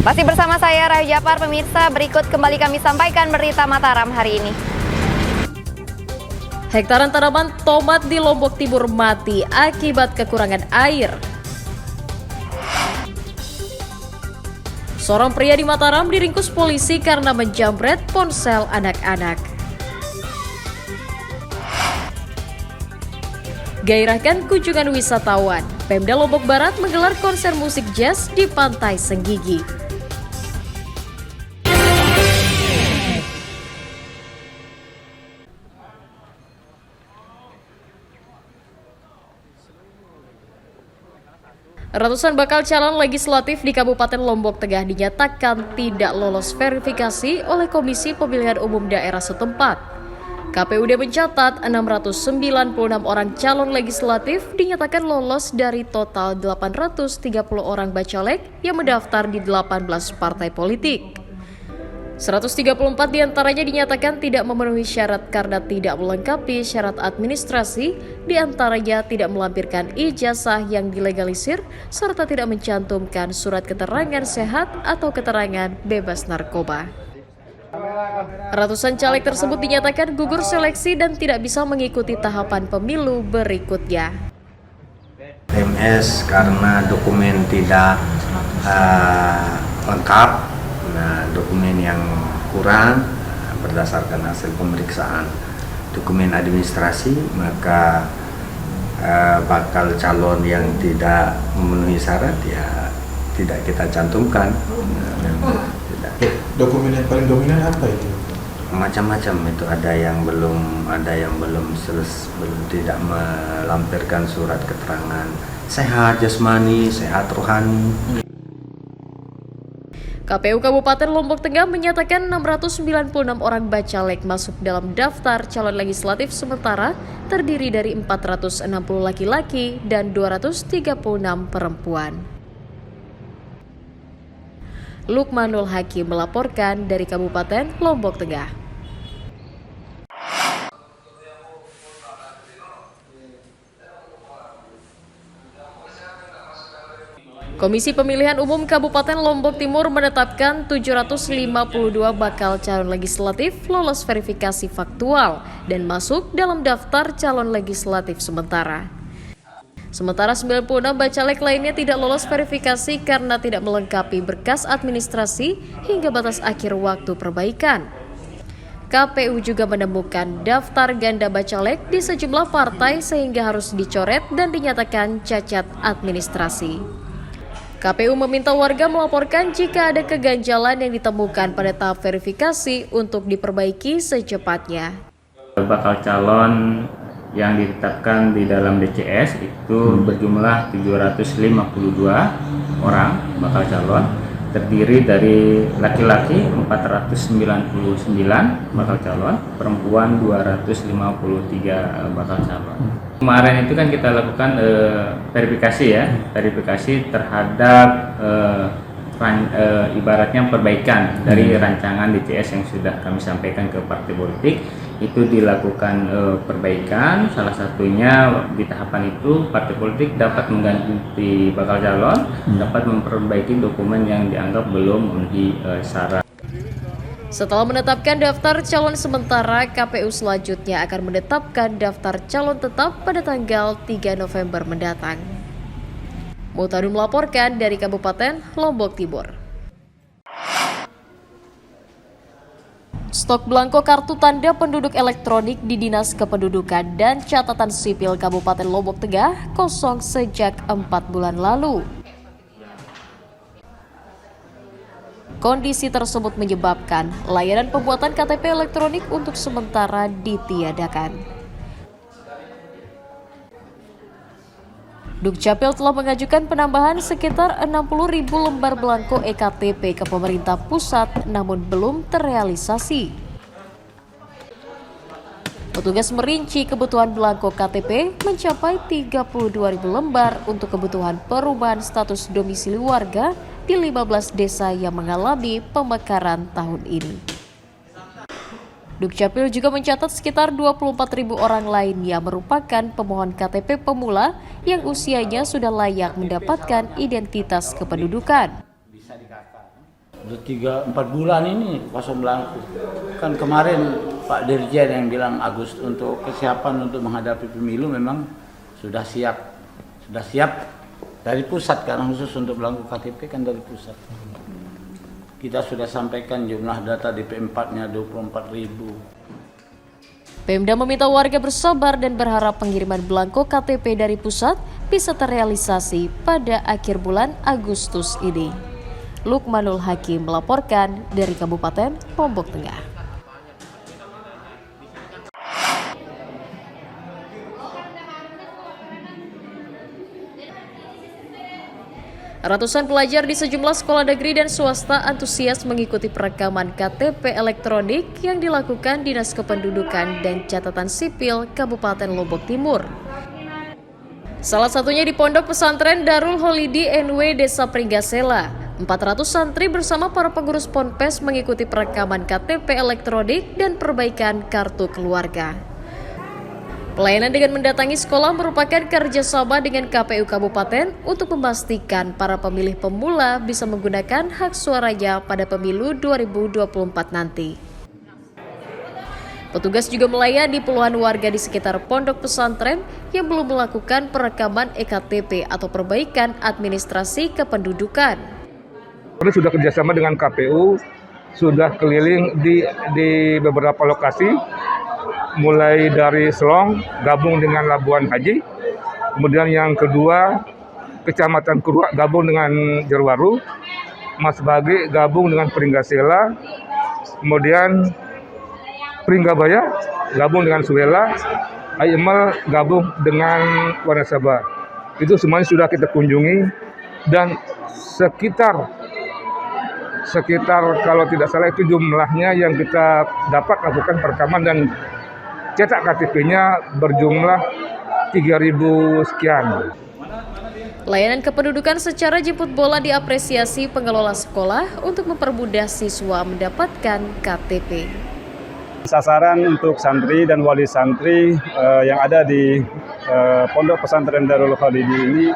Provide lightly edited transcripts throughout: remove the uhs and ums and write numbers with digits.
Masih bersama saya Rayu Japar, pemirsa. Berikut kembali kami sampaikan berita Mataram hari ini. Hektaran tanaman tomat di Lombok Timur mati akibat kekurangan air. Seorang pria di Mataram diringkus polisi karena menjamret ponsel anak-anak. Gairahkan kunjungan wisatawan. Pemda Lombok Barat menggelar konser musik jazz di Pantai Senggigi. Ratusan bakal calon legislatif di Kabupaten Lombok Tengah dinyatakan tidak lolos verifikasi oleh Komisi Pemilihan Umum Daerah setempat. KPUD mencatat 696 orang calon legislatif dinyatakan lolos dari total 830 orang bacalek yang mendaftar di 18 partai politik. 134 diantaranya dinyatakan tidak memenuhi syarat karena tidak melengkapi syarat administrasi, diantaranya tidak melampirkan ijazah yang dilegalisir, serta tidak mencantumkan surat keterangan sehat atau keterangan bebas narkoba. Ratusan caleg tersebut dinyatakan gugur seleksi dan tidak bisa mengikuti tahapan pemilu berikutnya. TMS karena dokumen tidak lengkap. Nah, dokumen yang kurang berdasarkan hasil pemeriksaan dokumen administrasi, maka bakal calon yang tidak memenuhi syarat ya tidak kita cantumkan. Dokumen yang paling dominan apa itu? Macam-macam itu, ada yang belum tidak melampirkan surat keterangan sehat jasmani, sehat rohani. KPU Kabupaten Lombok Tengah menyatakan 696 orang bacalek masuk dalam daftar calon legislatif sementara terdiri dari 460 laki-laki dan 236 perempuan. Lukmanul Hakim melaporkan dari Kabupaten Lombok Tengah. Komisi Pemilihan Umum Kabupaten Lombok Timur menetapkan 752 bakal calon legislatif lolos verifikasi faktual dan masuk dalam daftar calon legislatif sementara. Sementara 96 bacalek lainnya tidak lolos verifikasi karena tidak melengkapi berkas administrasi hingga batas akhir waktu perbaikan. KPU juga menemukan daftar ganda bacalek di sejumlah partai sehingga harus dicoret dan dinyatakan cacat administrasi. KPU meminta warga melaporkan jika ada keganjalan yang ditemukan pada tahap verifikasi untuk diperbaiki secepatnya. Bakal calon yang ditetapkan di dalam DCS itu berjumlah 752 orang bakal calon, terdiri dari laki-laki 499 bakal calon, perempuan 253 bakal calon. Kemarin itu kan kita lakukan verifikasi terhadap ibaratnya perbaikan dari rancangan DCS yang sudah kami sampaikan ke partai politik. Itu dilakukan perbaikan, salah satunya di tahapan itu partai politik dapat mengganti bakal calon, dapat memperbaiki dokumen yang dianggap belum memenuhi syarat. Setelah menetapkan daftar calon sementara, KPU selanjutnya akan menetapkan daftar calon tetap pada tanggal 3 November mendatang. Mutadun melaporkan dari Kabupaten Lombok Timur. Stok belangko kartu tanda penduduk elektronik di Dinas Kependudukan dan Catatan Sipil Kabupaten Lombok Tengah kosong sejak 4 bulan lalu. Kondisi tersebut menyebabkan layanan pembuatan KTP elektronik untuk sementara ditiadakan. Dukcapil telah mengajukan penambahan sekitar 60.000 lembar belangko eKTP ke pemerintah pusat, namun belum terrealisasi. Petugas merinci kebutuhan belangko KTP mencapai 32.000 lembar untuk kebutuhan perubahan status domisili warga di 15 desa yang mengalami pemekaran tahun ini. Dukcapil juga mencatat sekitar 24.000 orang lain yang merupakan pemohon KTP pemula yang usianya sudah layak mendapatkan identitas kependudukan. Sudah 3-4 bulan ini kosong belangku. Kan kemarin Pak Dirjen yang bilang untuk kesiapan untuk menghadapi pemilu memang sudah siap dari pusat, karena khusus untuk belangku KTP kan dari pusat. Kita sudah sampaikan jumlah data DP4-nya 24.000. Pemda meminta warga bersabar dan berharap pengiriman belangko KTP dari pusat bisa terrealisasi pada akhir bulan Agustus ini. Lukmanul Hakim melaporkan dari Kabupaten Lombok Tengah. Ratusan pelajar di sejumlah sekolah negeri dan swasta antusias mengikuti perekaman KTP elektronik yang dilakukan Dinas Kependudukan dan Catatan Sipil Kabupaten Lombok Timur. Salah satunya di Pondok Pesantren Darul Holidi NW Desa Pringgasela. 400 santri bersama para pengurus Ponpes mengikuti perekaman KTP elektronik dan perbaikan kartu keluarga. Pelayanan dengan mendatangi sekolah merupakan kerjasama dengan KPU Kabupaten untuk memastikan para pemilih pemula bisa menggunakan hak suaranya pada pemilu 2024 nanti. Petugas juga melayani puluhan warga di sekitar pondok pesantren yang belum melakukan perekaman EKTP atau perbaikan administrasi kependudukan. Kami sudah kerjasama dengan KPU, sudah keliling di beberapa lokasi, mulai dari Selong gabung dengan Labuan Haji, kemudian yang kedua Kecamatan Kuruak gabung dengan Jerwaru, Mas Bagi gabung dengan Pringgasela, kemudian Pringgabaya gabung dengan Suela, Aimal gabung dengan Wanasaba. Itu semuanya sudah kita kunjungi dan sekitar kalau tidak salah itu jumlahnya yang kita dapat lakukan perekaman dan cetak KTP-nya berjumlah 3.000 sekian. Layanan kependudukan secara jemput bola diapresiasi pengelola sekolah untuk mempermudah siswa mendapatkan KTP. Sasaran untuk santri dan wali santri yang ada di Pondok Pesantren Darul Holidi ini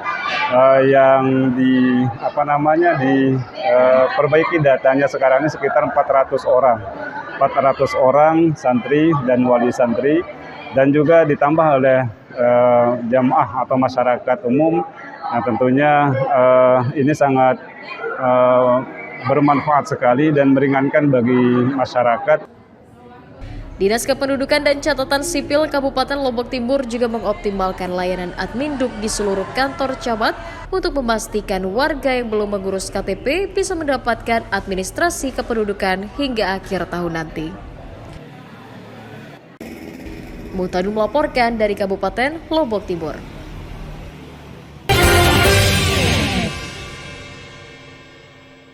yang diperbaiki datanya sekarang ini sekitar 400 orang. 400 orang santri dan wali santri, dan juga ditambah oleh jamaah atau masyarakat umum. Nah, tentunya ini sangat bermanfaat sekali dan meringankan bagi masyarakat. Dinas Kependudukan dan Catatan Sipil Kabupaten Lombok Timur juga mengoptimalkan layanan Adminduk di seluruh kantor camat untuk memastikan warga yang belum mengurus KTP bisa mendapatkan administrasi kependudukan hingga akhir tahun nanti. Muhtadun melaporkan dari Kabupaten Lombok Timur.